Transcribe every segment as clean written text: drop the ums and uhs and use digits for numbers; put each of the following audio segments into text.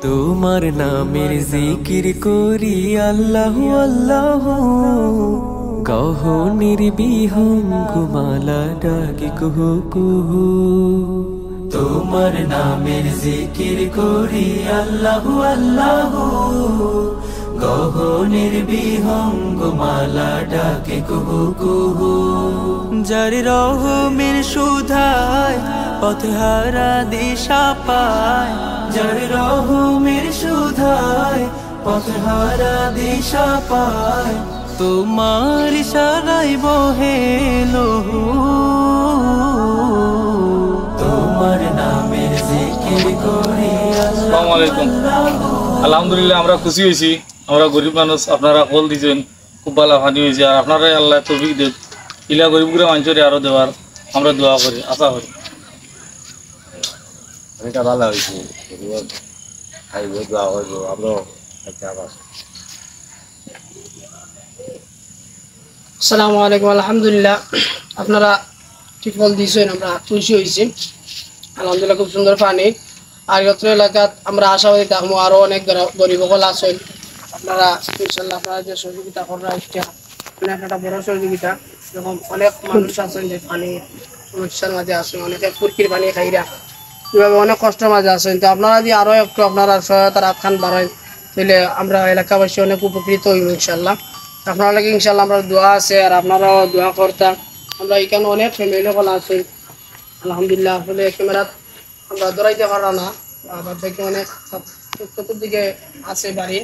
তোমার নামের জিকির করি আল্লাহু আল্লাহু, গহনের বিহঙ্গ মালা ডাকি কুহু কুহু। তোমার নামের জিকির করি আল্লাহু আল্লাহু, গহনের বিহঙ্গ মালা ডাকে কুহু কুহু। যার রহমের সুধায় পথহারা দিশা পায়, যার রহমের সুধায় পথহারা দিশা পায়, তোমার ইশারায় বহে লহু। তোমার নামের জিকির করি আসসালামু আলাইকুম। আলহামদুলিল্লাহ আমরা খুশি হয়েছি, আমরা গরিব মানুষ, আপনারা কল দিয়েছেন, খুব ভালো ফানি হয়েছে। আর আপনারা আল্লাহ তৌফিক দেন, ইলা গরিবগুলো মানুষের আরো দেওয়ার আমরা দোয়া করি, আশা করি। অনেকটা ভালো হয়েছে, দোয়া করবো আমরাও। আসসালামু আলাইকুম। আলহামদুলিল্লাহ আপনারা ঠিক ফল দিয়েছেন, আমরা খুশি হয়েছি আলহামদুলিল্লাহ। খুব সুন্দর পানি। আর যত্র এলাকাত আমরা আশাবাদী থাকবো আরও অনেক গরিব সকল আছেন। আপনারা ইনশাল্লাহ আপনারা যে সহযোগিতা করা এটা অনেক একটা বড় সহযোগিতা। এরকম অনেক মানুষ আছেন যে পানি সমস্যার মাঝে আছেন, অনেকে ফুরকির পানি খাইরা এভাবে অনেক কষ্টের মাঝে আছেন। তো আপনারা যদি আরও একটু আপনারা সহায়তার হাত খান বাড়ায়, তাহলে আমরা এলাকাবাসী অনেক উপকৃত হইব ইনশাল্লাহ। আপনারা লাগে ইনশাল্লাহ আমরা দোয়া আছে, আর আপনারাও দোয়া করতাম। আমরা এখানে অনেক ফ্যামিলি সকল আছেন আলহামদুলিল্লাহ। আসলে ক্যামেরাত আমরা দৌড়াইতে পারা না, আবার থেকে অনেক চতুর্দিকে আছে বাড়ি।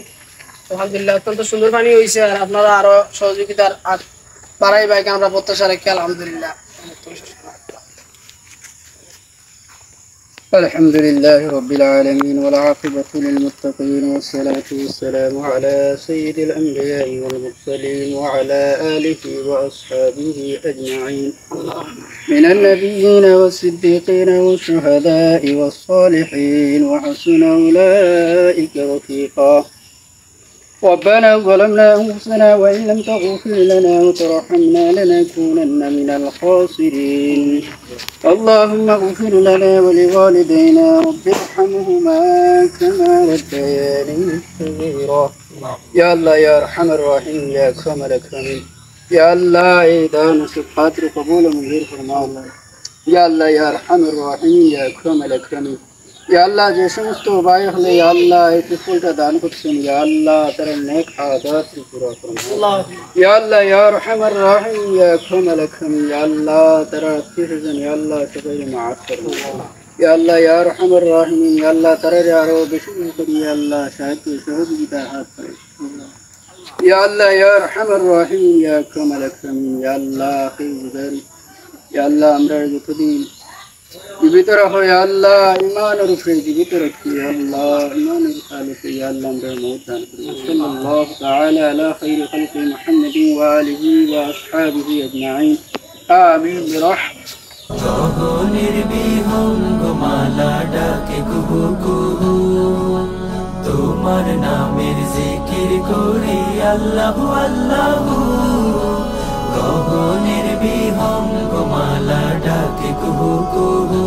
আলহামদুলিল্লাহ অত্যন্ত সুন্দর পানি হয়েছে, আর আপনারা আরো সহযোগিতার হাত বাড়াইবা এখানে আমরা প্রত্যাশা রাখি আলহামদুলিল্লাহ। الحمد لله رب العالمين والعاقبة للمتقين والصلاة والسلام على سيد الأنبياء والمرسلين وعلى آله وأصحابه أجمعين من النبيين والصديقين والشهداء والصالحين وحسن أولئك رفيقا. ربنا ظلمنا أنفسنا وإن لم تغفر لنا وترحمنا لنكونن من الخاسرين. اللهم اغفر لنا ولوالدينا رب ارحمهما كما ربياني صغيرا. يا الله يا أرحم الراحمين يا أكرم الأكرمين. يا الله إيدان صفات قبول من غير فرمان. يا الله يا أرحم الراحمين يا أكرم الأكرمين. يا الله যে সমস্ত ভাই হলে ইয়া আল্লাহ এই ফুলটা দান করছেন, ইয়া আল্লাহ তারা নেক আদাত পুরা করুন। ইয়া আল্লাহ ইয়া আরহামার রাহিম ইয়া আকরামাল আকরামিন। ইয়া আল্লাহ তারা আত্মীয়স্বজন ইয়া আল্লাহ সবাইকে মাফ করুন। ইয়া আল্লাহ ইয়া আরহামার রাহিম ইয়া আল্লাহ তারা আরো বেশি করে ইয়া আল্লাহ সাহায্য সহযোগিতার হাত পারে। ইয়া আল্লাহ ইয়া আরহামার রাহিম ইয়া আকরামাল আকরামিন। ইয়া আল্লাহ খাইরুল ইয়া আল্লাহ আমরা যতদিন জীবিত রাখো ইয়া আল্লাহ, ইমানের উপরে জীবিত রাখি ইয়া আল্লাহ, ইমানের সাথে ইয়া আল্লাহ আমরা মওত দান করি। সাল্লাল্লাহু তাআলা আলা খাইরি খালকি মুহাম্মাদিন ওয়া আলিহি ওয়া আসহাবিহি আজমাইন। আমিন বিরহমাতিকা। গহনের বিহঙ্গ মালা ডাকে কুহু কুহু। তোমার নামের জিকির করি আল্লাহু আল্লাহু, গহনের বিহঙ্গ মালা ডাকে কুহু কুহু।